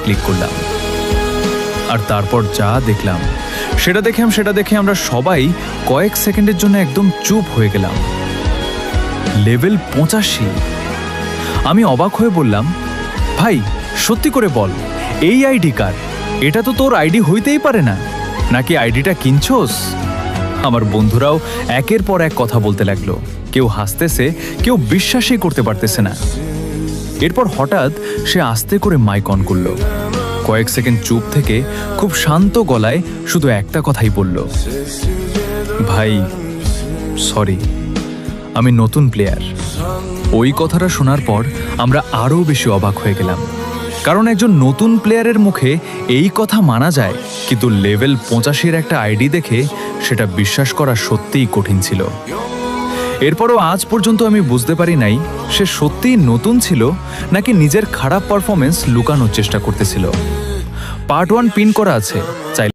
Click করলাম। আর তারপর যা দেখলাম সেটা দেখে আমরা সবাই কয়েক সেকেন্ডের জন্য একদম চুপ হয়ে গেলাম। লেভেল 85। আমি অবাক হয়ে বললাম, ভাই সত্যি করে বল, এই আইডি কার? এটা তো তোর আইডি হইতেই পারে না, নাকি আইডিটা কিনছোস? আমার বন্ধুরাও একের পর এক কথা বলতে লাগলো, কেউ হাসতেছে, কেউ বিশ্বাসই করতে পারতেছে না। এরপর হঠাৎ সে আস্তে করে মাইক অন করলো, কয়েক সেকেন্ড চুপ থেকে খুব শান্ত গলায় শুধু একটা কথাই বলল, ভাই সরি, আমি নতুন প্লেয়ার। ওই কথাটা শোনার পর আমরা আরও বেশি অবাক হয়ে গেলাম, কারণ একজন নতুন প্লেয়ারের মুখে এই কথা মানা যায়, কিন্তু লেভেল 85-এর একটা আইডি দেখে সেটা বিশ্বাস করা সত্যিই কঠিন ছিল। এরপরও আজ পর্যন্ত আমি বুঝতে পারি নাই সে সত্যিই নতুন ছিল নাকি নিজের খারাপ পারফরমেন্স লুকানোর চেষ্টা করতেছিল। পার্ট 1 পিন করা আছে, চাইলে